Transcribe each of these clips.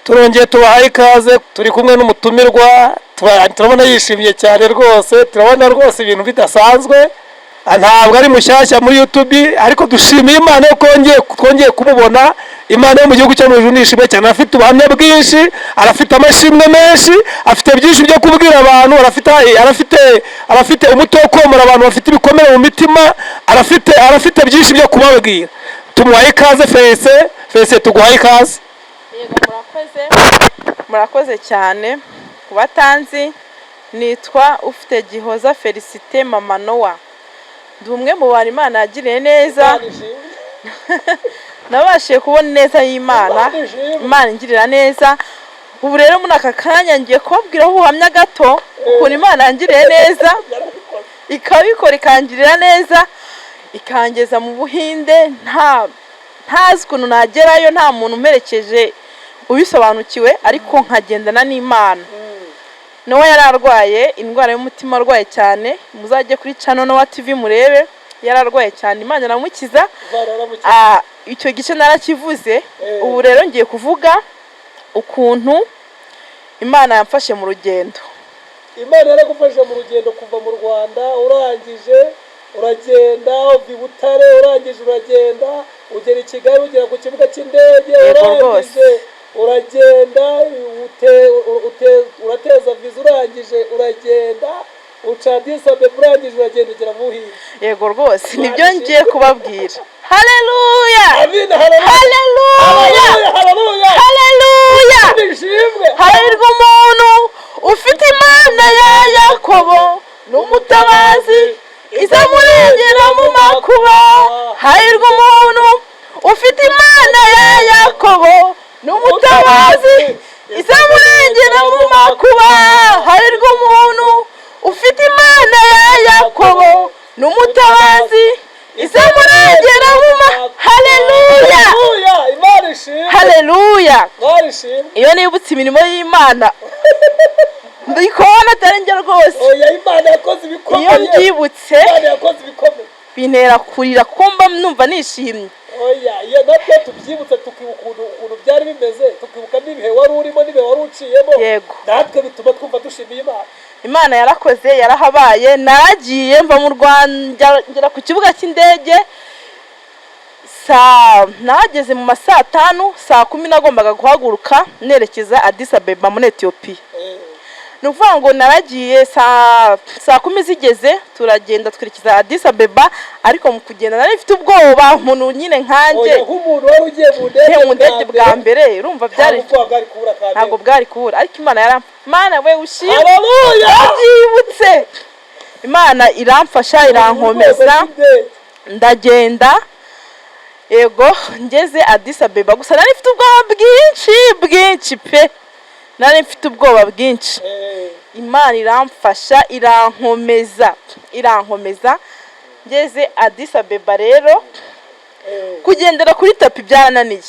turongeye tubahaye ikaze, turi kumwe n'umutumirwa, turabona yishimye cyane rwose, turabona rwose ibintu bidasanzwe. Ntabwo ari mushyashya muri YouTube, ariko dushimiye Imana yo twongeye kumubona. Imana yo mu gihugu cyo mu ijuru nishimye cyane, afite ubuhamya bwinshi, arafite amashimwe menshi, afite byinshi byo kubwira abantu, arafite umuti wo komora abantu bafite ibikomere mu mitima, arafite byinshi byo kubabwira. Tumuhaye ikaze Fese, tuguhaye ikaze. Yego, murakoze cyane. Kubatanzi, nitwa Ufite Gihoza Felicite Mama Noah. Ndi umwe mu bantu Imana yagiriye neza, nabashije kubona neza y'Imana, Imana ingirira neza. Ubu rero muri aka kanya ngiye kubabwiraho ubuhamya gato ukuntu Imana yangiriye neza, ikabikora ikangirira neza, ikangeza mu Buhinde, ntazi ukuntu nagerayo, nta muntu umperekeje ubisobanukiwe, ariko nkagendana n'Imana. Nowa yararwaye indwara y'umutima, arwaye cyane, muzajye kuri channel Nowa TV murebe, yararwaye cyane, Imana aramukiza. Icyo gice narakivuze. Ubu rero ngiye kuvuga ukuntu Imana yamfashe mu rugendo. Imana yaragufashe mu rugendo kuva mu Rwanda, urangije uragenda uvi Butare, urangije uragenda ugera i Kigali, ugera ku kibuga cy'indege, urangije uragenda urateza viza, urangije uragenda uca Addis Abeba, urangije uragenda ugera mu Buhinde. Yego rwose nibyo ngiye kubabwira. Haleluya, amina, haleluya, haleluya, haleluya. Hahirwa umuntu ufite Imana ya Yakobo n'umutabazi izamurengera mu makuba. Hahirwa umuntu ufite Imana ya Yakobo n'umutabazi izamurengera mu makuba. Hahirwa umuntu ufite Imana ya Yakobo n'umutabazi izamurengera mu makuba. Haleluya, haleluya. Iyo nibutse imirimo y'Imana ndikubona atarengera rwose. Imana yakoze ibikomeye. Iyo mbyibutse Imana yakoze ibikomeye, bintera kurira kumva numva nishimye. Iyo natwe tubyibutse tukibuka ukuntu byari bimeze, tukibuka n'ibihe wari urimo n'ibihe wari uciyemo. Yego, natwe bituma twumva dushimiye Imana. Imana yarakoze, yarahabaye. Naragiye mva mu Rwanda ngera ku kibuga cy'indege nageze mu saa 5, saa 10 nagombaga guhaguruka nerekeza Addis Abeba muri Ethiopia. Nuvuga ngo naragiye saa 10 zigeze, turagenda twerekeza Addis Abeba, ariko mu kugenda nari mfite ubwoba, umuntu nyine nkanjye. Nk'umuntu wari ugiye mu ndege bwa mbere, urumva byari ntabwo bwari kubura, ariko Imana we ushimwe. Haleluya, byibutse Imana iramfasha, irankomeza, ndagenda. Yego, ngeze Addis Abeba, gusa nari mfite ubwoba bwinshi pe, nari mfite ubwoba bwinshi. Imana iramfasha, irankomeza. Ngeze Addis Abeba rero, kugendera kuri tapi byarananiye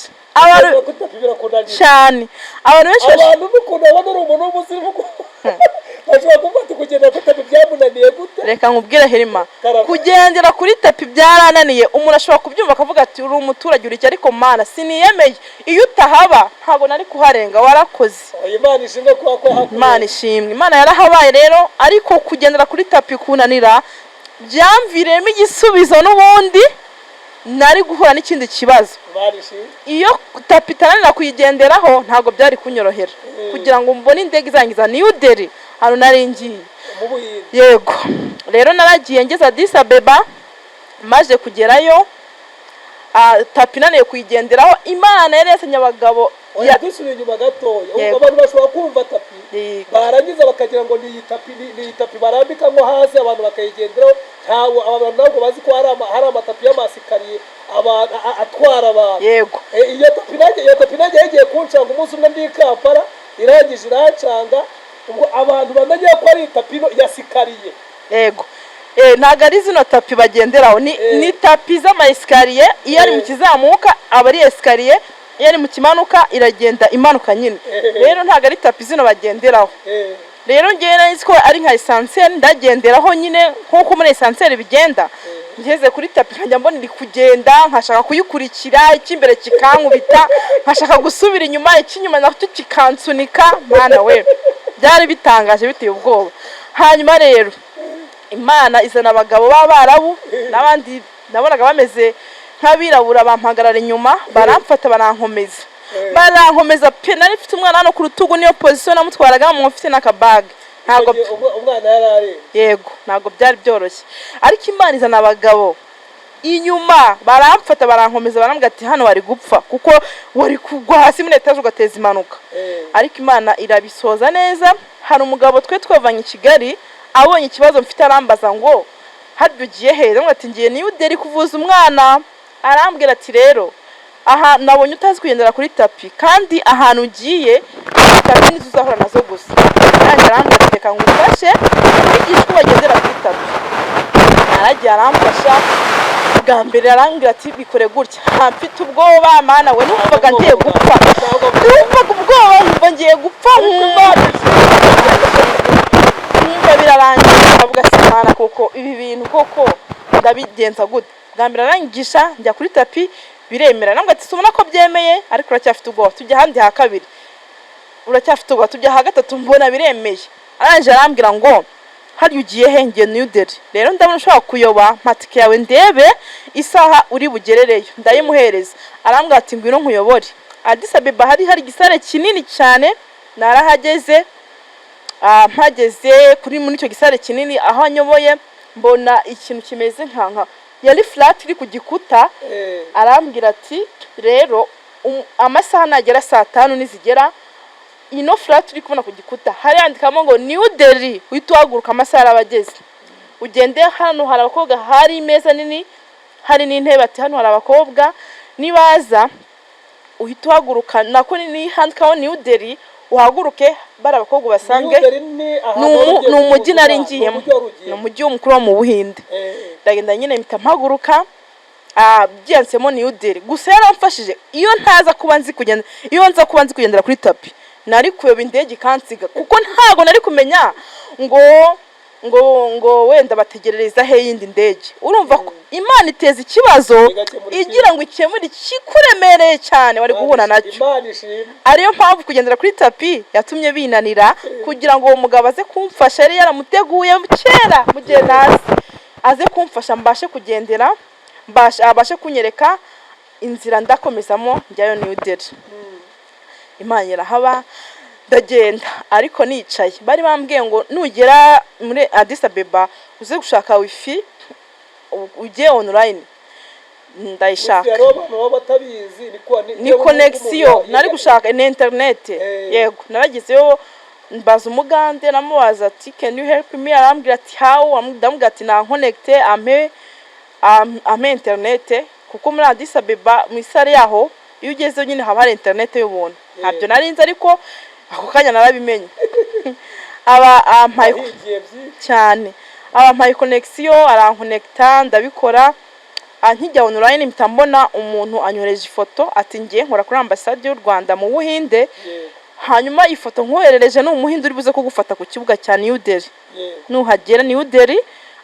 cyane. Abantu n'ukuntu babona umuntu w'umuzimu bashobora kuvuga ati kugendera kuri tapi byamunaniye gute. Reka nkubwire Herima, kugendera kuri tapi byarananiye. Umuntu ashobora kubyumva akavuga ati uri umuturage uri, ariko Mana siniyemeye. Iyo utahaba ntabwo nari kuharenga. Warakoze. Imana ishimwe ko hakuye. Imana ishimwe. Imana yarahabaye rero, ariko kugendera kuri tapi kunanira byamviremo igisubizo. N'ubundi nari guhura n'ikindi kibazo. Iyo tapi itananira kuyigenderaho ntabwo byari kunyorohera kugira ngo mbone indege izangiza New Delhi, hano nari ngiye. Yego, rero naragiye ngeze Addis Abeba, maze kugerayo tapi inaniye kuyigenderaho. Imana yari yasenye abagabo. Dusubiye inyuma gatoya, abantu bashobora kumva tapi barangiza bakagira ngo ni tapi barambikamo hasi abantu bakayigenderaho. Abantu ntabwo bazi ko hari amatapi y'amasikariye atwara abantu. Yego, iyo tapi nanjye yagiye kuncanga umunsi umwe ndi i Kampala, irangije irancanga, ubwo abantu bamenye ko ari tapi yasikariye. Yego, ntabwo ari zino tapi bagenderaho, ni tapi z'amasikariye. Iyo ari mu kizamuka aba ari esikariye, iyo ari mu kimanuka iragenda imanuka nyine. Rero ntabwo ari tapi zino bagenderaho. Rero ngewe nari ko ari nka esanseri ndagenderaho nyine, nkuko muri esanseri bigenda. ngeze kuri tapi nkajya mbona iri kugenda nkashaka kuyikurikira icy'imbere kikankubita nkashaka gusubira inyuma icy'inyuma nacyo kikansunika mwana we byari bitangaje biteye ubwoba. Hanyuma rero Imana izana abagabo b'Abarabu n'abandi nabonaga bameze nk'abirabura bampagarara inyuma baramfata barankomeza pe nari mfite umwana hano ku rutugu niyo position namutwaraga mu mfite n'akabag ntago umwana yarari yego ntago byari byoroshye ariko Imana izana abagabo inyuma baramfata barankomeza barambwira ati hano wari gupfa kuko wari kugwa hasi muri etaje ugateza impanuka ariko Imana irabisoza neza. Hari umugabo twe twavanye i Kigali abonye ikibazo mfite arambaza ngo haryo ugiye heza ngo ati ngiye ni uderi kuvuza umwana arambwira ati rero aha nabonye utazi kugendera kuri tapi kandi ahantu ugiye tapi nizo uzahora nazo gusa kandi arambwira ati reka ngufashe igihe uko bagendera kuri tapi aragiye aramfasha bwa mbere arambwira ati bikore gutya mfite ubwoba mana we numvaga ngiye gupfa numvaga ubwoba numva ngiye gupfa nkumva birarangiye avuga simana koko ibi bintu koko ndabigenza gute. Bwa mbere arangisha njya kuri tapi biremera nambwa ati subona ko byemeye ariko uracyafite ubwoba tujya handi ha kabiri uracyafite ubwoba tujya ha gatatu mbona biremeye aranje arambwira ngo hari ugiye henge New Delhi rero ndabona ushaka kuyoba matike yawe ndebe isaha uri bugerereyo ndayimuhereza arambwira ati ngwino nkuyobore Addis Ababa hari gisare kinini cyane narahageze mpageze kuri muri icyo gisare kinini aho anyoboye mbona ikintu kimeze nkanka yari flat iri ku gikuta arambwira ati rero amasaha nagera saa 5 nizigera ino flat iri kubona ku gikuta hari andikamo ngo New Delhi wituhaguruka amasaha arabageze ugende hano hari abakobwa hari imeza nini hari n'intebe ati hano hari abakobwa nibaza uhituhaguruka nako ni handikaho New Delhi uhaguruke bara abakobwa basange ni umujyi nari ngiyemo ni umujyi w'umukuru wo mu Buhinde ndagenda nyine mpita mpaguruka byansemo New Delhi gusa yaramfashije iyo ntaza kuba nzi kugendera kuri tapi nari kuyoba indege kansiga kuko ntago nari kumenya ngo wenda bategerereza he yindi ndege urumva ko Imana iteza ikibazo igira ngo ikemure kikuremereye cyane wari guhura nacyo ariyo mpamvu kugendera kuri tapi yatumye binanira kugira ngo uwo mugabo aze kumfasha yari yaramuteguye kera mu gihe nazi aze kumfasha mbashe kugendera abashe kunyereka inzira ndakomezamo njyayo New Delhi. Imana irahaba ndagenda ariko nicaye bari bambwiye ngo nugera muri Addis Ababa uze gushaka wifi ujye online ndayishaka ni connection nari gushaka ni internet yego naragizeyo mbaza umugande namubaza ati can you help me arambwira ati how ndamubwira ati na connecte ame internet kuko muri Addis Ababa mu isare yaho iyo ugeze nyine haba hari internet y'ubuntu ntabyo narinze ariko ako kanya narabimenye ampaye cyane ampaye connection aranconnecta ndabikora nkijya online mpita mbona umuntu anyoreje ifoto ati ngiye nkora kuri ambassade y'u Rwanda mu Buhinde hanyuma ifoto nkoherereje n'umuhinde uri buze kugufata ku kibuga cya New Delhi nuhagera New Delhi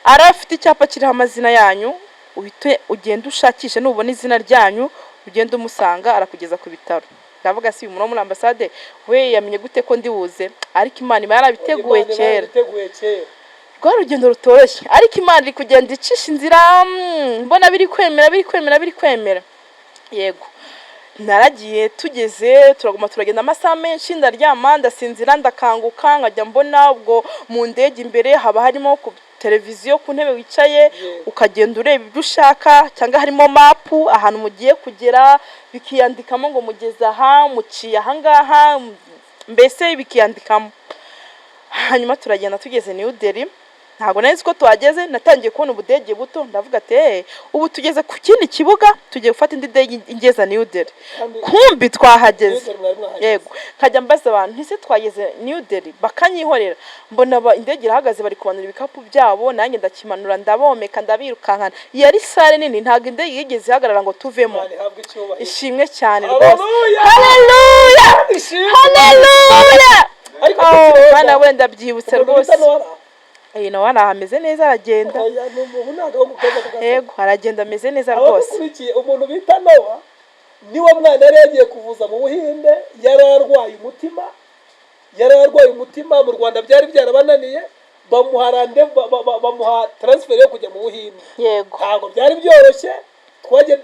arafite icyapa kiriho amazina yanyu uhite ugenda ushakishe nubona izina ryanyu ugenda umusanga arakugeza ku bitaro. Ndavuga si umuntu muri ambassade we yamenye gute ko ndi buze ariko Imana yarabiteguye kera rwa rugendo rutoroshye ariko Imana iri kugenda icisha inzira mbona biri kwemera yego naragiye tugeze turaguma turagenda amasaha menshi ndaryama ndasinzira ndakanguka nkajya mbona ubwo mu ndege imbere haba harimo televiziyo ku ntebe wicaye ukagenda ureba ibyo ushaka cyangwa harimo mapu ahantu mugiye kugera bikiyandikamo ngo mugeze aha muciye aha ngaha mbese bikiyandikamo. Hanyuma turagenda tugeze New Delhi ntago nari ko tuhageze natangiye kubona ubudege buto ndavuga ati ubu tugeze ku kindi kibuga tugiye gufata indi ndege ingeza New Delhi kumbi twahageze yego nkajya mbaza abantu ntise twageze New Delhi bakanyihorera mbona indege irahagaze bari kubanura ibikapu byabo nanjye ndakimanura ndabomeka ndabirukankana yari sare nini ntago indege yigeze ihagarara ngo tuvemo ishimwe cyane rwose haleluya bana wenda byibutse rwose nawe arahameze neza aragenda. ubu ntabwo umukobwa ku gasozi. Yego aragenda ameze neza aho rwose. dukurikiye umuntu bita Nowa niwe mwana yari yagiye kuvuza mu Buhinde, yari arwaye umutima mu Rwanda byari byarabananiye, bamuha transfer yo kujya mu Buhinde. Yego ntabwo byari byoroshye, twaje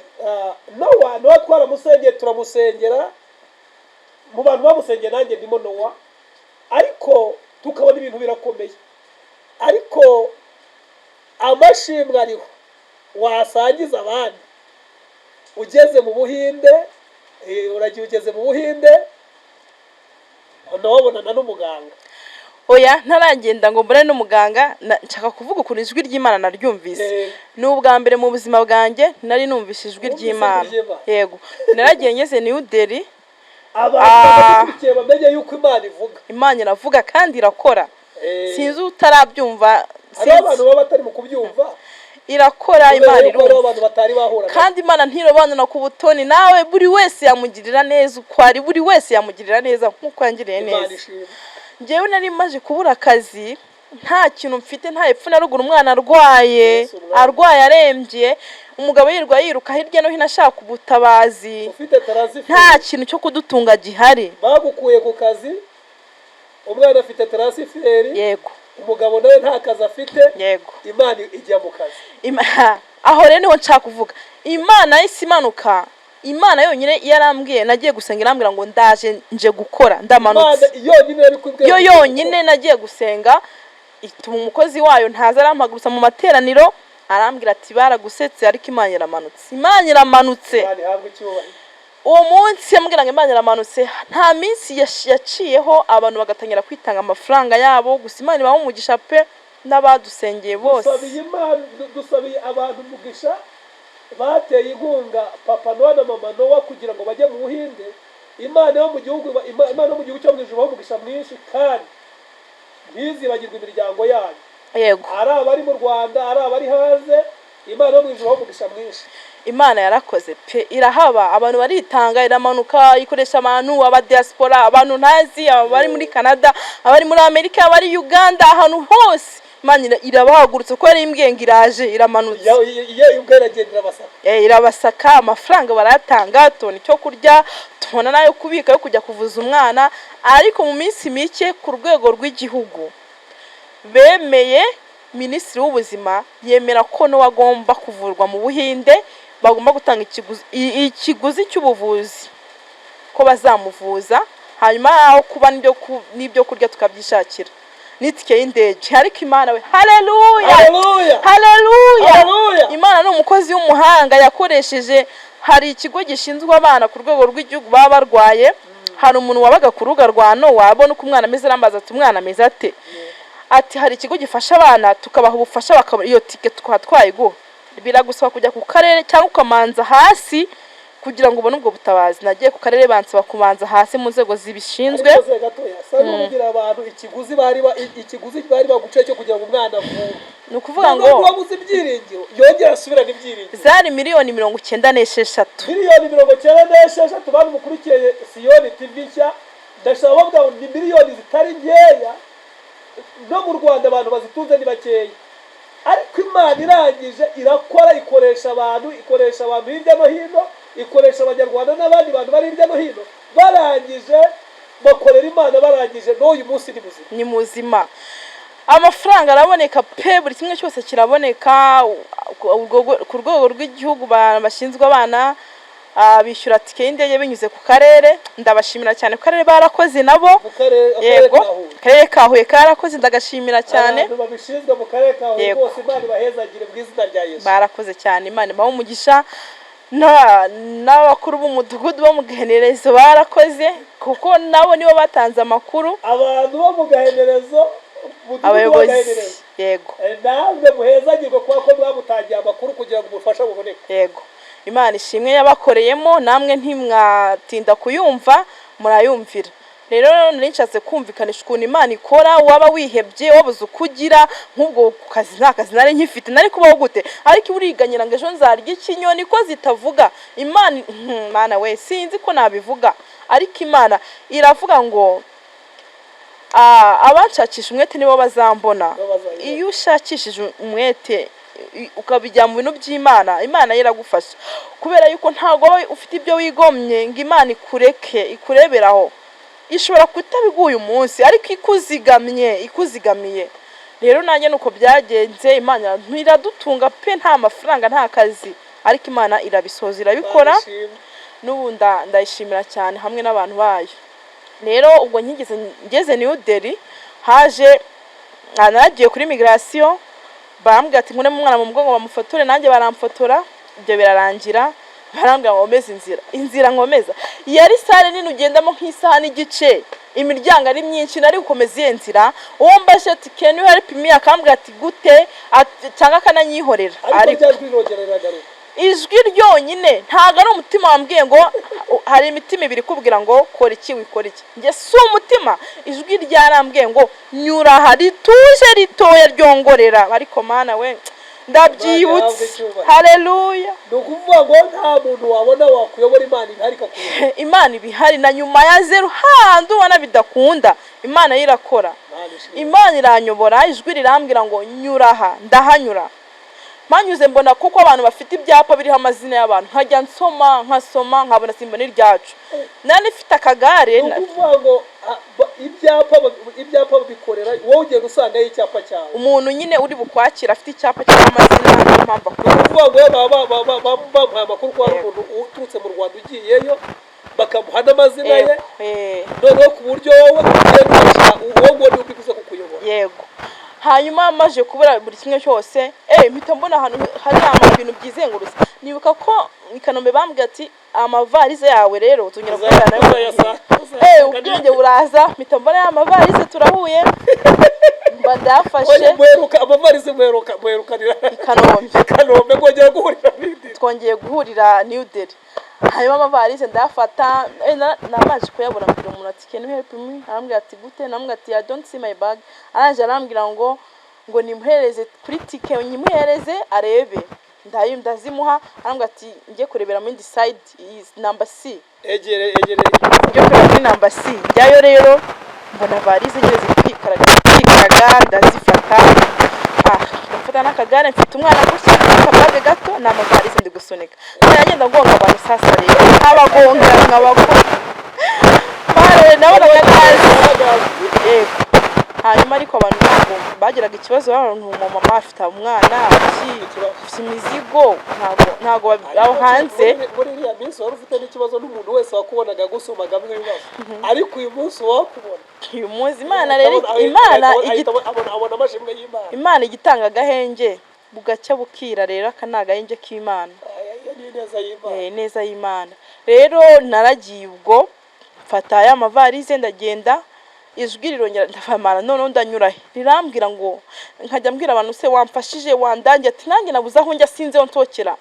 Nowa twaramusengeye turamusengera, mu bantu bamusengeye nanjye ndimo Nowa, ariko tukabona ibintu birakomeye, ariko amashimwe ariho wasangiza abandi. Ugeze mu Buhinde, uragiye ugeze mu Buhinde unabonana n'umuganga. Oya ntaragenda ngo mbone n'umuganga, nshaka kuvuga ukuntu ijwi ry'Imana naryumvise. Ni ubwa mbere mu buzima bwanjye nari numvise ijwi ry'Imana. Yego naragiye ngeze New Delhi, abantu bamenye yuko Imana ivuga. Imana iravuga kandi irakora. Sinzi utarabyumva, abantu baba batari mu kubyumva. Irakora Imana abantu batari bahura kandi Imana ntirobanura ku butoni. Nawe buri wese yamugirira neza uko ari, buri wese yamugirira neza nkuko yangiriye neza. Njyewe nari maje kubura akazi, nta kintu mfite, nta epfo na ruguru, umwana arwaye arembye, umugabo yiruka hirya no hino ashaka ubutabazi, nta kintu cyo kudutunga gihari. Bagukuye ku kazi, umwana afite transferi. Yego umugabo nawe nta kazi afite. Yego Imana ijya mu kazi. Aho rero niho nshaka kuvuga Imana isi imanuka. Imana yonyine yarambwiye, nagiye gusenga irambwira ngo ndaje nje gukora, ndamanutse. Yo yonyine nagiye gusenga, ituma umukozi wayo ntaza arampagurutsa mu materaniro, arambwira ati baragusetse ariko Imana iramanutse. Imana iramanutse. Uwo munsi yambwira ngo Imana iramanutse, nta minsi yaciyeho abantu bagatangira kwitanga amafaranga yabo. Gusa Imana ibaho umugisha pe, n'abadusengeye bose. Dusabiye abantu umugisha bateye inkunga Papa Nowa na Mama Nowa kugira ngo bajye mu Buhinde. Imana yo mu gihugu cyo mu ijuru umugisha mwinshi, kandi ntizibagirwe imiryango yanyu. Yego ari abari mu Rwanda, ari abari hanze, Imana yo mu ijuru umugisha mwinshi. Imana yarakoze pe, irahaba, abantu baritanga, iramanuka, ikoresha abantu aba diaspora, abantu ntazi, abari muri Canada, abari muri Amerika, abari Uganda, ahantu hose Imana irabahagurutse ko yari imbwiye ngo iraje iramanutse. Iyo ubweragendera basaka. Irabasaka, amafaranga baratanga, tubona icyo kurya, tubona nayo kubika yo kujya kuvuza umwana. Ariko mu minsi mike ku rwego rw'igihugu bemeye, Minisitiri w'Ubuzima yemera ko Nowa agomba kuvurwa mu Buhinde, bagomba gutanga ikiguzi cy'ubuvuzi ko bazamuvuza, hanyuma aho kuba n'ibyo kurya tukabyishakira n'itike y'indege. Ariko Imana we, haleluya haleluya, Imana ni umukozi w'umuhanga yakoresheje. Hari ikigo gishinzwe abana ku rwego rw'igihugu baba barwaye, hari umuntu wabaga ku rubuga rwa Nowa abona uko umwana ameze, arambaza ati umwana ameze ate, ati hari ikigo gifasha abana tukabaha ubufasha, bakaba iyo tike twayiguha, biragusaba kujya ku karere cyangwa ukamanza hasi kugira ngo ubone ubwo butabazi. Nagiye ku karere bansaba kumanza hasi mu nzego zibishinzwe. Kugira abantu ikiguzi bari baguciye cyo kugira ngo umwana avure. Ni ukuvuga ngo wabuze ibyiringiro yongera asubirana ibyiringiro. Zari miliyoni 96. Miliyoni 96 bantu mukurikiye Siyoni TV nshya, ndashaka bavuga ni miliyoni zitari nkeya, no mu Rwanda abantu bazitunze ni bakeya. Ariko Imana irangije irakora, ikoresha abantu hirya no hino, ikoresha abanyarwanda n'abandi bantu bari hirya no hino, barangije bakorera Imana, barangije n'uyu munsi ni muzima. Amafaranga araboneka pe, buri kimwe cyose kiraboneka. Ku rwego rw'igihugu bashinzwe abana bishyura tike y'indege binyuze ku karere. Ndabashimira cyane ku karere, barakoze nabo. Yego karere ka Huye karakoze, ndagashimira cyane. Abantu babishinzwe mu karere ka Huye bose Imana bahezagire mu izina rya Yesu. Barakoze cyane, Imana ibaho umugisha. N'abakuru b'umudugudu bo mu Gahenerezo barakoze, kuko nabo nibo batanze amakuru. Abantu bo mu Gahenerezo, abayobozi, yego namwe muhezagirwe kuko mwamutangiye amakuru kugira ngo umufasha buboneke. Yego Imana ishimwe yabakoreyemo, namwe ntimwatinda kuyumva, murayumvira. Rero ninshatse kumvikanisha ukuntu Imana ikora. Waba wihebye, wabuze ukugira, nk'ubwo kazi nta kazi nari nkifite, nari kubaho gute? Ariko uriganyira ngo ejo nzarya ikinyoni ko zitavuga. Imana we, sinzi ko nabivuga, ariko Imana iravuga ngo abanshakisha umwete nibo bazambona. iyo ushakishije umwete ukabijya mu bintu by'Imana, Imana iragufasha, kubera yuko ntago ufite ibyo wigomye ngo Imana ikureberaho. Ishobora kutabiguye umunsi ariko ikuzigamiye. Rero nanjye nuko byagenze, Imana iradutunga pe, nta mafaranga nta kazi, ariko Imana irabisoza irabikora. N'ubu ndayishimira cyane hamwe n'abantu bayo. Rero ubwo ngeze New Delhi, haje naragiye kuri migration, barambwira ati nkune umwana mu mugongo bamufotore, nanjye baramfotora, ibyo birarangira. Barambwira ngo ngomeze inzira nkomeza, yari sare nini ugendamo nk'isaha n'igice, imiryango ari myinshi, nari gukomeza iyo nzira. Uwo mbashe ati can you help me, akambwira ati gute, cyangwa akananyihorera. Ariko ijwi ryonyine, ntago ari umutima wambwiye ngo, hari imitima ibiri kubwira ngo kora iki wikora iki. Nge si umutima, ijwi ryarambwiye ngo nyura hari tuje ritoya ryongorera. Ariko Mana we ndabyibutse. Haleluya. Nukuvuga ngo nta muntu wabona wakuyobora Imana ibihari kakuyobora. Imana ibihari na nyuma ya zero handi ubona bidakunda, Imana yirakora. Imana iranyobora, ijwi rirambwira ngo nyura aha, ndahanyura. Manyuze mbona kuko abantu bafite ibyapa biriho amazina y'abantu, nkajya nkasoma nkabona simbona iryacu. Nani ifite akagare, nukuvuga ngo ibyapa bikorera wowe ugenda usanga icyapa cyawe. Umuntu nyine uri bukwakira afite icyapa cy'amazina n'impamvu kuvuga ngo baba makuru kwa umuntu uturutse mu Rwanda ugiyeyo bakamuha n'amazina ye, noneho ku buryo wowe ugenda uwo ubikuze kukuyobora. Yego. Hanyuma maje kubura buri kimwe cyose, mpita mbona ahantu hari ibintu byizengurutse. Nibuka ko i Kanombe bambwiye ati amavarize yawe rero tunyira kugana nayo. Ubwenge buraza, mpita mbona amavarize turahuye. Mba ndafashe amavarize mwerukanira Kanombe kongera guhurira twongeye guhurira New Delhi. Hanyuma amavarize ndafata, namaje kuyabona mbere umuntu ati can you help me, arambwira ati gute, namwe ati I don't see my bag. Aranje arambwira ngo nimuhereze kuri tike, nyimuhereze arebe. Ndazimuha, arambwira ati ngiye kurebera mu indi side is number C. Egere Ngiye kurebera muri number C. Njyayo rero mbona varize nyine zikaraga ndazifata. Ndafata n'akagare, mfite umwana gusa akabage gato n'amavarize ndi gusunika. Nagenda ngonga abantu sasa rero nk'abagonga. Bare nabonaga nazi. Hanyuma ariko abantu bagiraga ikibazo, abantu mama afite umwana afite imizigo, ntago aho hanze. Muri iriya minsi wari ufite n'ikibazo n'umuntu wese wakubonaga gusumaga ibibazo, ariko uyu munsi wakubona. Uyu munsi Imana rero, abona amashimwe y'Imana. Imana igitanga agahenge bugacya bukira, rero akanagahenge k'Imana. Neza y'Imana. Rero naragiye ubwo mfata ya mavarize ndagenda, ijwi rirongera ndafamara, none ndanyura rirambwira ngo, nkajya mbwira abantu se wamfashije wandange, ati nanjye nabuze aho njya sinze aho ntokera.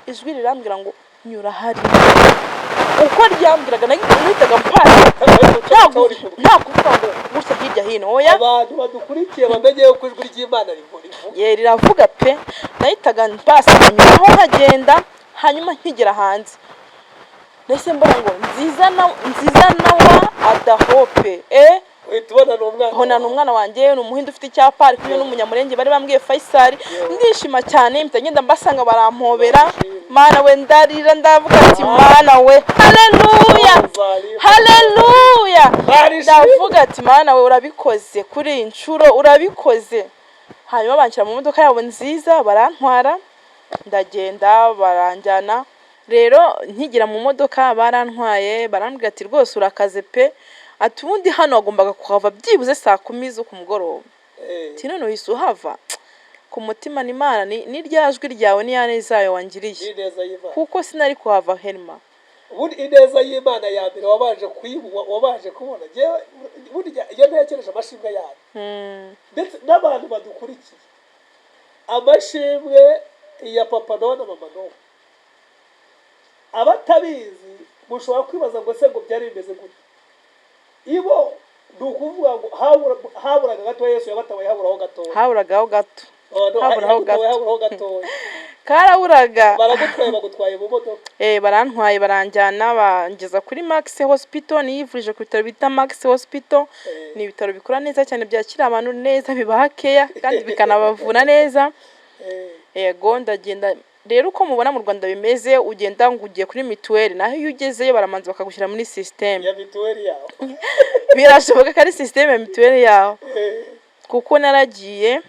Ijwi rirambwira ngo nyura hari. Uko ryambwiraga nahitaga mpana, nta kuvuga ngo gusa hirya hino. Oya, abantu badukurikiye bamenye ko ijwi ry'Imana rivuga. Riravuga pe. Nahitaga mpasa nyuraho nkagenda, hanyuma nkigera hanze. Nese mbona ngo nziza nawa adahope. Hona n'umwana wanjye n'umuhindu ufite icyapa, ari kumwe n'umunyamurenge bari bambwiye Faisal. Ndishima cyane, mpita ngenda mbasanga barampobera. Mana we ndarira ndavuga ati Mana we, haleluya. Ndavuga ati Mana we urabikoze kuri inshuro, urabikoze. Hanyuma banshyira mu modoka yabo nziza barantwara, ndagenda baranjyana. Rero nkigira mu modoka barantwaye, barambwira ati rwose urakaze pe, ati ubundi hano wagombaga kuhava byibuze saa 10 zo ku mugoroba. Ati none uhise uhava. Ku mutima n'Imana ni ryajwi ryawe ni yaneza yawe wangiriye, kuko sinari kuhava Helma. Ubundi ineza y'Imana ya mbere wabaje kubona, burya iyo ntekereje amashimwe yawe, ndetse n'abantu badukurikiye, amashimwe ya papa na mama no, abatabizi mushobora kwibaza ngo se ngo byari bimeze gute. Ibo nukuvuga ngo haburaga gato, Yesu yabatabaye haburaho gato. Haburaho gato. Karaburaga. Bagutwaye mu modoka. Barantwaye baranjyana bangeza kuri Max Hospital, niyivurije ku bitaro bita Max Hospital. ni ibitaro bikora neza cyane, byakira abantu neza, bibaha keya kandi bikanabavura neza. Yego ndagenda rero uko mubona mu Rwanda bimeze, ugenda ngo ugiye kuri mituweli, naho iyo ugezeyo baramanza bakagushyira muri system ya mituweli yawe. birashoboka ko ari system ya mituweli yawe, kuko naragiye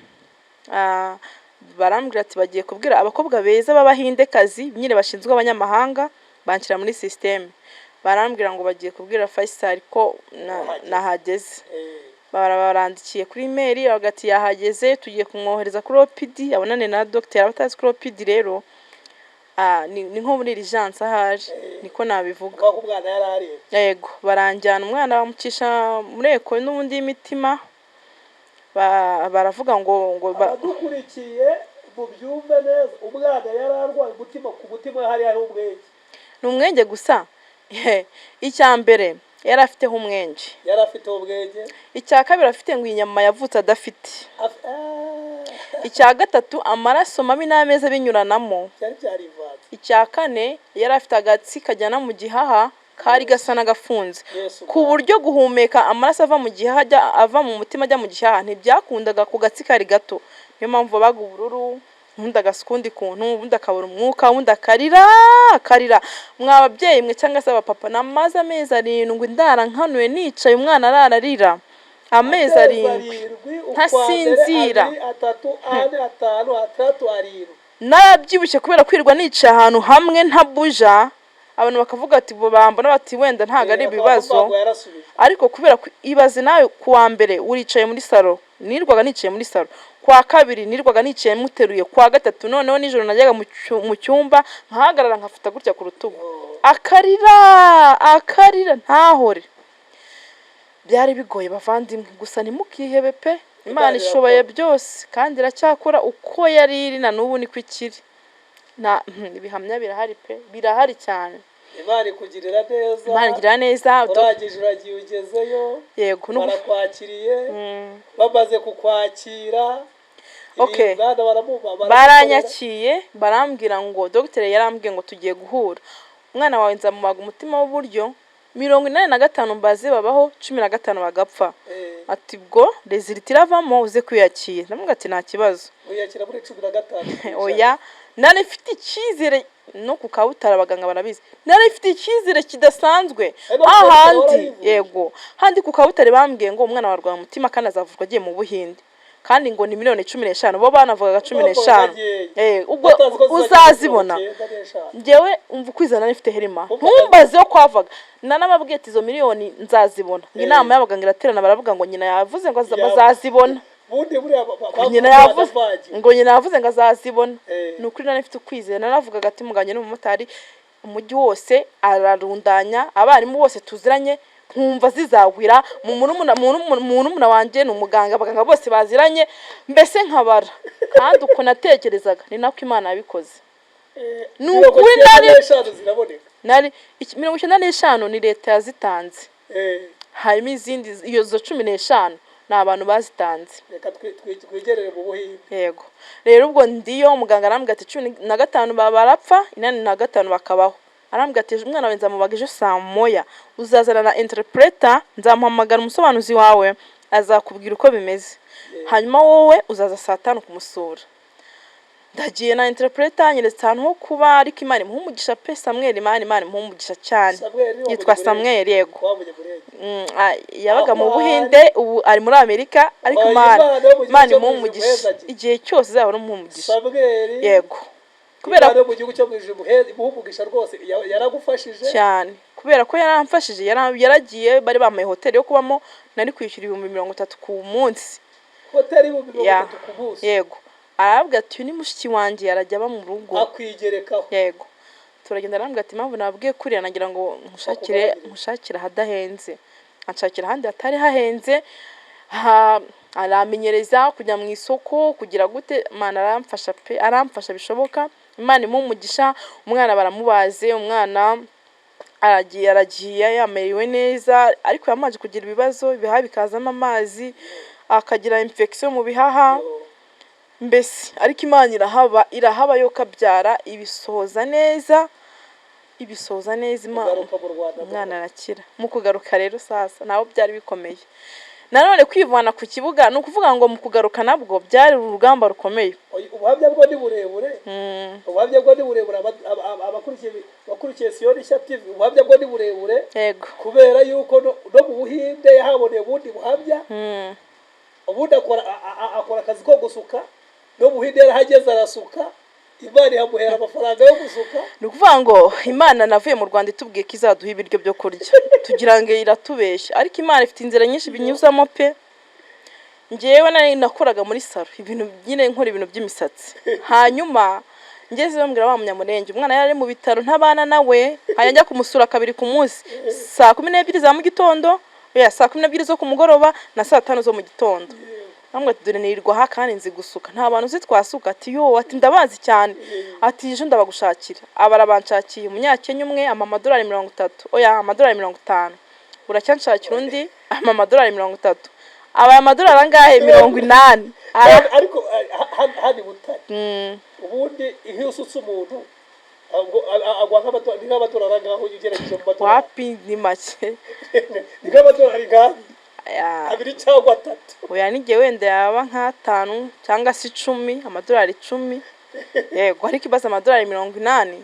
barambwira ati bagiye kubwira abakobwa beza b'abahindekazi nyine bashinzwe abanyamahanga, banshyira muri system. Barambwira ngo bagiye kubwira Faisal ko nahageze. Barandikiye kuri email bagati yahageze, tugiye kumwohereza kuri OPD abonane na doctor. Abatazi kuri OPD rero ni nko muri urgence ahari, niko nabivuga. Kwa umwana yarari. Yego, baranjyana umwana bamucisha muri eko n'ubundi y'imitima. Baravuga ngo dukurikiye mu byumve neza, umwana yararwaye umutima ku mutima, hari umwenge. Ni umwenge gusa. Icya mbere yari afiteho umwenge. Yari afiteho ubwenge. Icya kabiri afite ngo inyama yavutse adafite. Icya gatatu amaraso mabi n'ameza binyuranamo. Icya kane yari afite agatsi kajyana mu gihaha kari gasa n'agafunze, ku buryo guhumeka amaraso ava mu gihaha ava mu mutima ajya mu gihaha ntibyakundaga ku gatsi kari gato. Niyo mpamvu baga ubururu, ubundi agasukundi kuntu, ubundi akabura umwuka, ubundi akarira. Mwababyeyi mwe cyangwa se abapapa, namaze amezi 7 ndara nkanuye nicaye, umwana arararira amezi 7 ntasinzira. Narabyibushye kubera kwirwa nicaye ahantu hamwe ntabuja. Abantu bakavuga ati bo bambona bati wenda ntago ari ibibazo, ariko kubera ibaze nawe kuwa mbere uricaye muri salo, nirwaga nicaye muri salo, kwa kabiri nirwaga nicaye muteruye, kwa gatatu noneho nijoro najyaga mu cyumba nkahagarara nkafata gutya ku rutugu, akarira ntahore. Byari bigoye bavandimwe, gusa ntimukihebe pe, Imana ishoboye byose kandi iracyakora uko yari iri na n'ubu niko ikiri. Ibihamya birahari pe, birahari cyane. Imana ikugirira neza. Imana igirira neza. Uragiye ugezeyo. Yego, barakwakiriye. Bamaze kukwakira. Okay. Baranyakiye, barambwira ngo doctor yarambwiye ngo tugiye guhura. Umwana wawe nzamubaga umutima w'uburyo 45 mbaze babaho 15 bagapfa. Ati bwo result iravamo uze kwiyakira. Ndamuga ati nta kibazo. Uyakira muri 15. Oya, nane mfite icyizere no kukabutara abaganga barabizi. Nane mfite icyizere kidasanzwe. Ahandi yego, handi kukabutare bambwiye ngo umwana warwaye umutima kandi azavurwa agiye mu Buhinde. Kandi ngo ni 15 bo banavugaga 15. Ubwo uzazibona. Ngewe umva kwizana nifite herima. Ntumbaze yo kwavaga. Nanababwiye ati izo miliyoni nzazibona. Inama y'abaganga iraterana baravuga ngo nyina yavuze ngo azazibona. Nyina yavuze ngo azazibona. Nukuri nane mfite ukwizera, nanavugaga ati muganye n'umumotari umujyi wose ararundanya, abarimu bose tuziranye nkumva zizagwira mu muntu wanje n'umuganga, abaganga bose baziranye, mbese nkabara. Kandi uko natekerezaga ni nako Imana yabikoze. Nukuri nari 95 ni leta yazitanze. Harimo izindi iyo zo 15 ni abantu bazitanze. Reka twigerere mu Buhinde. Yego. Rero ubwo ndiyo umuganga arambwira ati 15 barapfa, 45 bakabaho. Arambwira ati umwana wenza mubagije saa moya, uzazana na interpreter, nzamuhamagara umusobanuzi wawe azakubwira uko bimeze. Hanyuma wowe uzaza saa 5 kumusura. Ndagiye na interpreter nyeretse ahantu ho kuba, ariko Imana imuhumugisha pe, Samuel Imana imuhumugisha cyane. Yitwa Samuel. Yego. Yabaga mu Buhinde, ubu ari muri Amerika, ariko Imana imuhumugisha igihe cyose azahora umuhumugisha. Yego. Kubera ko mu gihugu cyo imuhumugisha rwose yaragufashije cyane, kubera ko yaramfashije. Yaragiye bari bamaye hoteli yo kubamo, nari kwishyura 30 ku munsi. Hoteli 30 ku munsi. Yego. Arabwa ati ni mushiki wanje yarajya ba mu rugo akwigerekaho. Yego. Turagenda arambwa ati mpamvu nabwiye kuri nagira ngo mushakira hadahenze, anshakira handi atari hahenze. Aramenyereza kujya mu isoko kugira gute. Imana aramfasha pe, aramfasha bishoboka. Imana imumugisha. Umwana baramubaze, umwana aragiye yameriwe neza, ariko yamaje kugira ibibazo, ibihaha bikazamo amazi, akagira infection mu bihaha. Mbese ariko Imana irahaba yo kabyara ibisoza neza. Umwana arakira. Mu kugaruka rero sasa naho byari bikomeye. nanone kwivana ku kibuga ni ukuvuga ngo mu kugaruka nabwo byari urugamba rukomeye. ubuhamya bwo ni burebure ubuhamya bwo ni burebure abakurikiye Siyoni Nshya TV ubuhamya bwo ni burebure yego kubera yuko no mu Buhinde yahaboneye ubundi buhamya ubundi akora akazi ko gusuka no mu Buhinde yarahageze arasuka Imana ihamuhera amafaranga yo gusuka. Ni ukuvuga ngo Imana navuye mu Rwanda itubwiye ko izaduha ibiryo byo kurya tugira ngo iratubeshya, ariko Imana ifite inzira nyinshi binyuzamo pe. Njyewe nakoraga muri salo ibintu nyine nkora ibintu by'imisatsi, hanyuma ngeze bambwira wa Munyamurenge umwana yari mu bitaro ntabana nawe, ajya kumusura kabiri ku munsi, saa 12 za mu gitondo, saa 12 zo ku mugoroba na saa 5 zo mu gitondo. Namwe tudure nirirwa ha kandi nzi gusuka nta bantu uzi twasuka, ati yo ati ndabazi cyane, ati ejo ndabagushakira. Abarabanshakiye umunyakenya umwe $30, $50, buracyanshakira undi $30. Aba $30 angahe 80. Ariko hadi butari ubundi iyo usutse umuntu agwa nk'amadolari ngaho ugerekeje mu madolari wapi ni make ni nk'amadolari ngaho 2 cyangwa 3. Oya nige wenda yaba nka5 cyangwa se 10, amadolari 10. Yego ariko ibaza amadolari 80.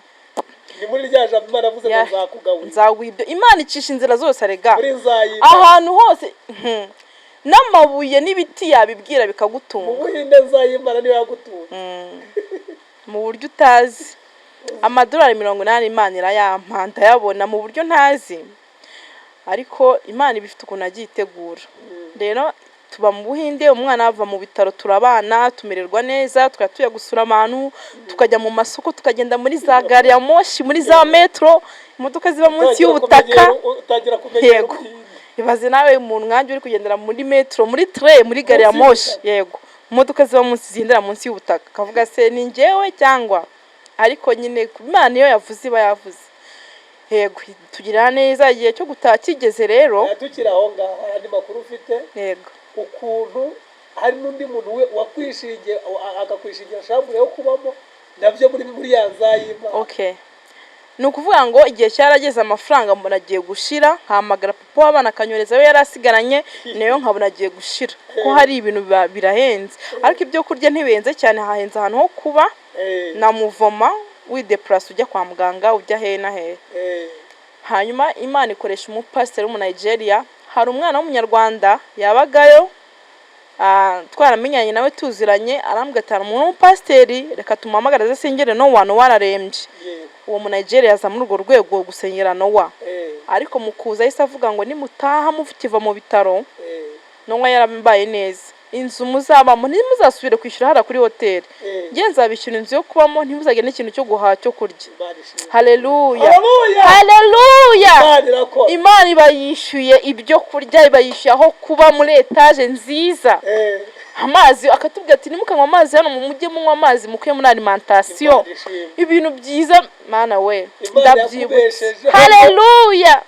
Ni muri rya jambo Imana avuze ngo nzakugabura. Nzagwibyo Imana icisha inzira zose arega. Muri nzayita. Ahantu hose n'amabuye n'ibiti yabibwira bikagutunga. Mu Buhinde nzayimana niyo yagutunga. Mu buryo utazi. Amadolari 80 Imana irayampanda yabona mu buryo ntazi. Ariko Imana ibifite ukuntu agitegura. Rero tuba mu Buhinde, umwana ava mu bitaro turabana, tumererwa neza, tukatuye gusura abantu, tukajya mu masoko, tukagenda muri za gari ya moshi, muri za metro, imodoka ziba munsi y'ubutaka. Yego. Ibaze nawe umuntu nkanje uri kugendera muri metro, muri train, muri gari ya moshi. Yego. Imodoka ziba munsi zindera munsi y'ubutaka. Kavuga se ni njyewe cyangwa ariko nyine Imana iyo yavuze iba yavuze. Yego tugira neza igihe cyo gutaha kigeze rero. Tukira aho ngaho andi makuru ufite. Yego. Ukuntu hari n'undi muntu we wakwishingiye akakwishingira shambure yo kubamo navyo muri yanzayima. Okay. Nukuvuga ngo igihe cyarageze amafaranga mbona agiye gushira, hamagara papa w'abana akanyoreza we yarasigaranye nayo nkabona agiye gushira ko hari ibintu birahenze, ariko ibyo kurya ntibenze cyane, hahenze ahantu ho kuba na muvoma wideplace ujya kwa muganga ujya he na he. Hanyuma Imana ikoresha umupasiteri mu Nigeria, hari umwana w'umunyarwanda yabagayo twaramenyanye nawe tuziranye, arambwira ati umuntu w'umupasiteri reka tumamagara ze sengere no wano wararembye. Uwo mu Nigeria aza muri urwo rwego gusengera Nowa, ariko mukuza yise avuga ngo nimutaha muvukiva mu bitaro Nowa yarambaye neza, inzu muzabamo ntimuzasubire kwishyura hara kuri hoteli, ngiye nzabishyura inzu yo kubamo, ntimuzagire n'ikintu cyo guhaha cyo kurya. Haleluya, haleluya. Imana ibayishyuye ibyo kurya, ibayishyuye aho kuba muri etaje nziza. Amazi akatubwira ati nimukanywa amazi hano mu mujye munywa amazi mukuye muri alimentation, ibintu byiza Mana we ndabyibutse. Haleluya.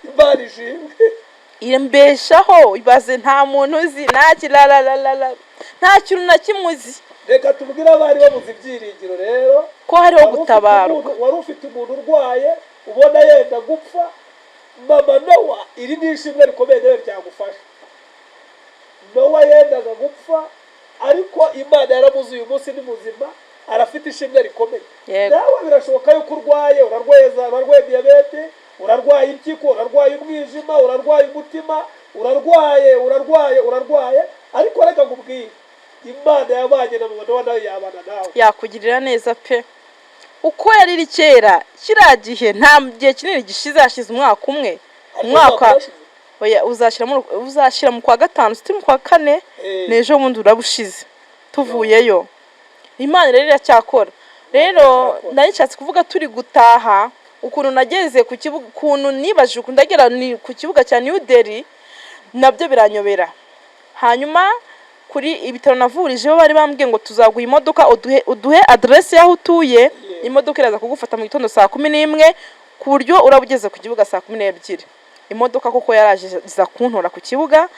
Irembeshaho ibaze nta muntu uzi nta kintu na kimuzi. Reka tubwira abari babuze ibyiringiro rero ko hariho gutabarwa. Wari ufite umuntu urwaye ubona yenda gupfa, mama Nowa iri nishimwe rikomeye nawe ryagufasha. Nowa yendaga gupfa ariko Imana yaramuze uyu munsi ni muzima, arafite ishimwe rikomeye. Nawe birashoboka yuko urwaye, urarwaye diabete, urarwaye impyiko, urarwaye umwijima, urarwaye umutima, urarwaye ariko reka ngubwire Imana yabanye na mama Nowa nawe yabana nawe, yakugirira neza pe. Uko yariri kera kiragihe nta gihe kinini gishize, hashize umwaka umwe, umwaka oya uzashira mu kwa gatanu siti mu kwa kane nejo bundi urabushize tuvuyeyo. Imana rero iracyakora. Rero ndanishatse kuvuga turi gutaha ukuntu nageze ku kibuga, ukuntu nibaje ukundagera ni ku kibuga cya New Delhi, nabyo biranyobera. Hanyuma kuri ibitaro navurijeho bari bambwiye ngo tuzaguha imodoka uduhe adresse yaho utuye, imodoka iraza kugufata mu gitondo saa 11 ku buryo urabugeze ku kibuga saa 12. Imodoka koko yaraje iza kuntora ku kibuga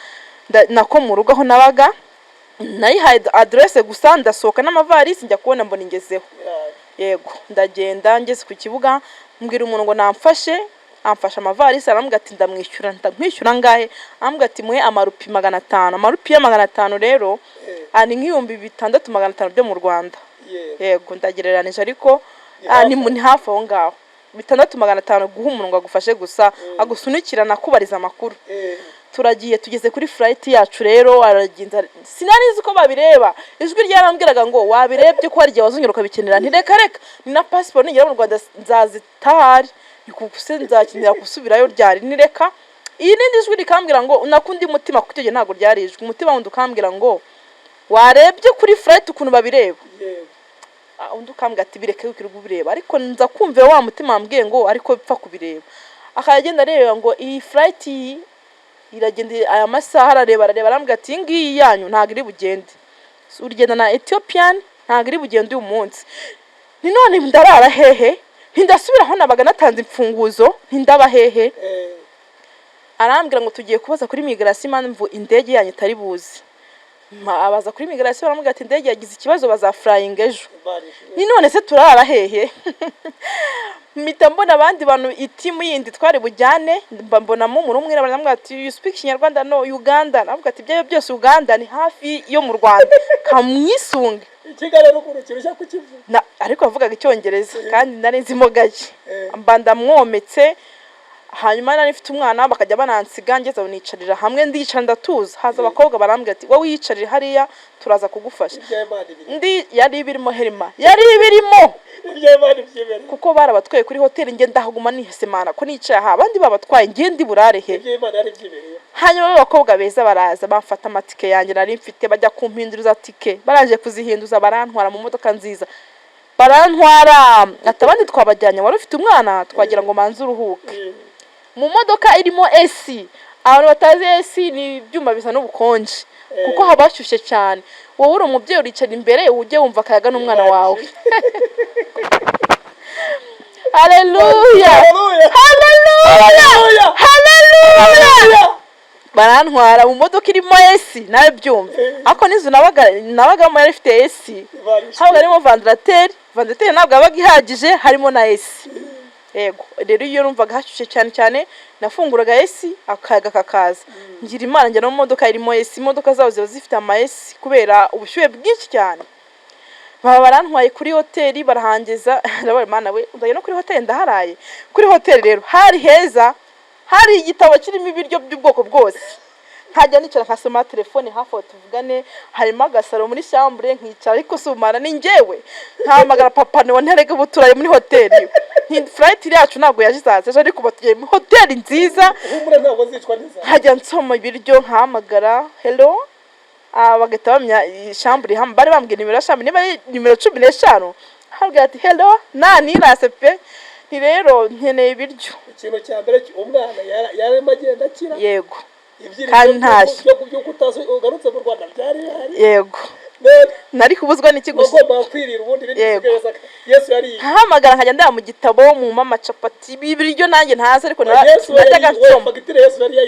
nako mu rugo aho nabaga, nayihaye adresse gusa ndasohoka n'amavarisi njya kubona mbona ingezeho. Yego ndagenda ngeze ku kibuga mbwira umuntu ngo namfashe amfasha amavarisi arambwira ati ndamwishyura ngahe, arambwira ati muhe amarupi 500. Amarupi ya 500 rero ni nk'ibihumbi 6500 byo mu Rwanda. Yego ndagereranije ariko ni hafi aho ngaho. 6500 guha umuntu ngo agufashe gusa agusunikirana kubariza amakuru. Turagiye tugeze kuri flight yacu rero araginza, sinarizi ko babireba, ijwi ryarambwiraga ngo wabirebye ko harya wazongera ukabikenera, ntireka reka ni na passport nigera mu Rwanda nzazitahari nikuse nzakinira kusubirayo ryari, nireka iyi nindi ijwi rikambwira ngo nakundi mutima kutege ntago ryarijwe, umutima wundi ukambwira ngo warebye kuri flight ukuntu babireba. Undi ukambwira ati bireke ukirwa ubireba, ariko nza kumvira wa mutima ambwiye ngo ariko bipfa kubireba. Akagenda areba ngo iyi flight iragenda aya masaha arareba arambwira ati ngiyi yanyu ntago iri bugende, urugenda na Ethiopian ntago iri bugende uyu munsi. Ni none ndarara hehe, ndasubira aho nabaga natanze imfunguzo, ndaba hehe. Arambwira ngo tugiye kubaza kuri migration impamvu indege yanyu itari buzi. Abaza kuri migration baramubwira ati indege yagize ikibazo bazaflying ejo. Ni none se turara hehe. Mpita mbona abandi bantu itimu yindi twari bujyane, mbona mu umuntu umwe baramubwira ati you speak Kinyarwanda? No, Uganda. Navuga ati ibyo byose Uganda ni hafi yo mu Rwanda, kamwisunge ikigara n'ukurukira cyo kukivuga. Ariko avugaga Icyongereza kandi nari nzimo gake, mbanda mwometse. Hanyuma nari mfite umwana bakajya banansiga ngeze aho nicarira hamwe ndicara ndatuza, haza abakobwa barambwira ati wowe yicarira hariya turaza kugufasha. Yari birimo Herima, yari birimo kuko barabatwaye kuri hoteli, nge ndahaguma nihesemana ko nicaye aha, abandi babatwaye nge ndi burare he. Hanyuma abakobwa beza baraza bamfata amatike yanjye nari mfite, bajya kumpinduza tike, baraje kuzihinduza barantwara mu modoka nziza, barantwara atabandi twabajyanye wari ufite umwana twagira ngo manze uruhuke. Mu modoka irimo AC, abantu batazi AC ni ibyuma bisa n'ubukonje kuko habashyushye cyane. Wowe uri umubyeyi uricara imbere uje wumva akayaga n'umwana wawe. Haleluya, haleluya, haleluya. Barantwara mu modoka irimo AC nawe byumva, ako nizo nabaga mu yarifite AC, habaga harimo vandarateri ntabwo abaga ihagije, harimo na AC. Yego rero iyo numvaga hashyushye cyane nafunguraga AC akayaga kakaza. Ngira Imana njya no mu modoka irimo AC, imodoka zawo ziba zifite ama AC kubera ubushyuhe bwinshi cyane. Baba barantwaye kuri hoteli barahangeza, ndabaye Imana we ndaye no kuri hoteli ndaharaye. Kuri hoteli rero hari heza, hari igitabo kirimo ibiryo by'ubwoko bwose, nkajya nicara nkasoma telefone hafi tuvugane, harimo agasaro muri chambre nkicara, ariko sumara ni ngewe ntamagara papa ne wanterega buturaye muri hoteli. Flight yacu ntabwo yajizaza ariko batuye mu hoteli nziza, humure ntabwo zicwa neza. Hajya nsoma ibiryo nkamagara hello, bagahita bamya chambre hamwe, bari bambwiye nimero ya chambre niba nimero 15, habwa ati hello nani rase pe. Ni rero nkeneye ibiryo. Ikintu cya mbere umwana yarema agenda akira. Yego kandi ntashye byo kutazo ugarutse mu Rwanda byari hari. Yego nari kubuzwa n'iki gusa ugomba kwirira ubundi bindi Yesu yari hamagara nkajya ndaya mu gitabo mu mama capati ibiryo nanjye ntazi, ariko najyaga nsoma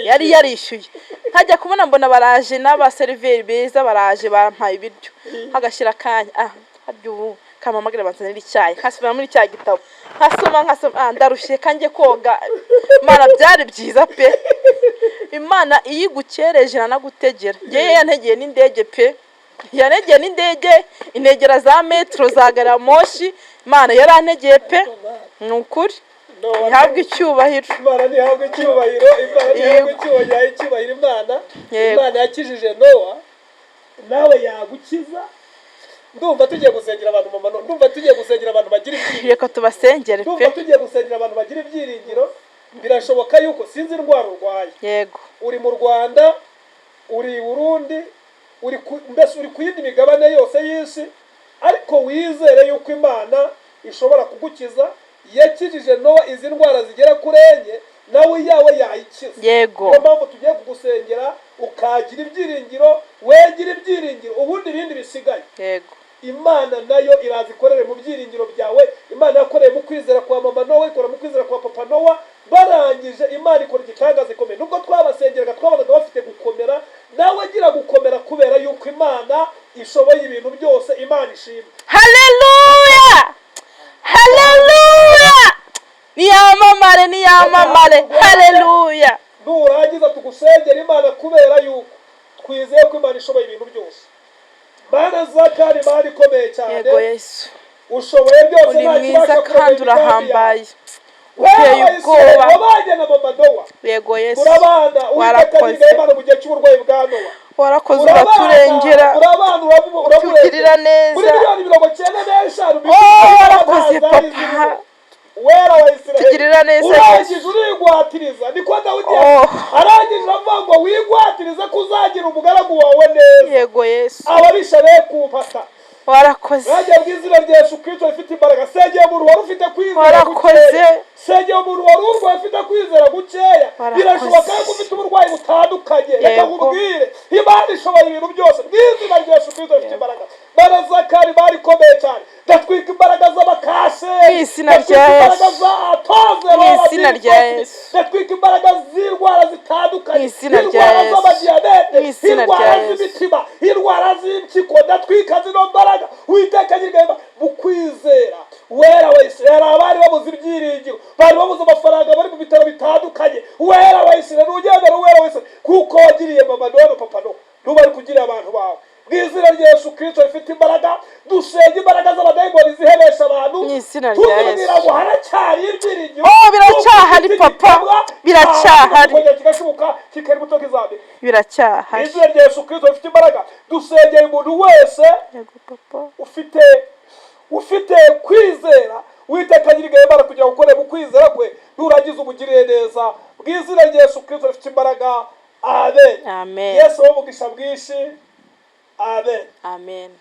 yari yarishyuye. Nkajya kubona mbona baraje n'aba seriveri beza baraje bampaye ibiryo, hagashyira kanya haryo kamamagara banzanira icyayi, nkasubira muri cya gitabo nkasoma ndarushye kanjye koga. Mana byari byiza pe, Imana iyigukereje nanagutegera. Ngiye yantegeye n'indege pe, yantegeye n'indege, integera za metro za garamoshi, Imana yarantegeye pe, nukuri ihabwe icyubahiro. Imana nihabwe icyubahiro, Imana nihabwe icyubahiro. Imana yakijije Nowa, nawe yagukiza. Ndumva tugiye gusengera abantu mama, ndumva tugiye gusengera abantu bagira ibyiringiro. Reka tubasengere pe, ndumva tugiye gusengera abantu bagira ibyiringiro. Birashoboka yuko sinzi indwara urwaye. Yego uri mu Rwanda, uri Burundi, mbese uri ku yindi migabane yose y'isi, ariko wizere yuko Imana ishobora kugukiza. Yakijije Nowa izi ndwara zigera kuri enye, nawe yawe yayikiza. Yego niyo mpamvu tugiye kugusengera ukagira ibyiringiro, wegira ibyiringiro, ubundi ibindi bisigaye. Yego Imana nayo irazikorere mu byiringiro byawe. Imana yakoreye mu kwizera kwa mama Nowa, ikora mu kwizera kwa papa Nowa, barangije Imana ikora igitangaza gikomeye. Nubwo twabasengeraga twabonaga bafite gukomera, nawe agira gukomera kubera yuko Imana ishoboye ibintu byose. Imana ishimwe. Haleluya, haleluya. niyamamare. Haleluya. nurangiza tugusengera Imana kubera yuko twizeye ko Imana ishoboye ibintu byose. Mana zakari Imana ikomeye cyane. Yego Yesu, ushoboye byose uri nta mwiza kibasha kandi urahambaye, uteye ubwoba. wabanye na mama Nowa. Yego Yesu, urabana warakoze. Imana mu gihe cy'uburwayi bwa Nowa. warakoze uraturengera, utugirira neza. Warakoze papa, wera wa Isiraheli, tugirira neza. urangije urigwatiriza. Niko Dawidi arangije avuga ngo wigwatirize ko uzagira umugaragu wawe neza. Yego Yesu, ababisha be kumpata. warakoze. Rajya bw'izina rya Yesu Kristo rifite imbaraga. Sengeye umuntu wari ufite kwizera Warakoze. sengeye umuntu wari urwaye ufite kwizera gukeya. Birashoboka ko ufite uburwayi butandukanye. Reka nkubwire, Imana ishoboye ibintu byose. Bw'izina rya Yesu Kristo rifite imbaraga. Barazakari Imana ikomeye cyane. Ndatwika imbaraga z'abakase, Mw'izina rya Yesu, mw'izina rya Yesu, ndatwika imbaraga z'indwara zitandukanye, mw'izina rya indwara Yesu, z'amadiyabete, mw'izina rya indwara Yesu, z'imitima, indwara z'impyiko. Ndatwika zino mbaraga Uwiteka nyir'ingabo mu kwizera. Wera wa Isiraheli, abari babuze ibyiringiro, bari babuze amafaranga, bari mu bitaro bitandukanye. Wera wa Isiraheli, ugendera Wera wa Isiraheli, kuko wagiriye mama Nowa na papa Nowa, n'ubari kugira abantu bawe. Bw'izina rya Yesu Kristo rifite imbaraga, dusenga imbaraga z'abadayimoni zihebesha abantu. mw'izina rya Yesu. Tubwira ngo haracyari ibyiringiro. biracyahari papa, biracyahari, kigashoboka kikari buto kizambi. biracyahari. Bw'izina rya Yesu Kristo rifite imbaraga, dusengeye umuntu wese Yego papa, ufite kwizera. Uwiteka nyir'ingabo Imana kugira ngo ukore mu kwizera kwe, nurangiza umugirire neza. Bw'izina rya Yesu Kristo rifite imbaraga. Amen. amen, Yesu wo mugisha bwinshi. Amen. amen.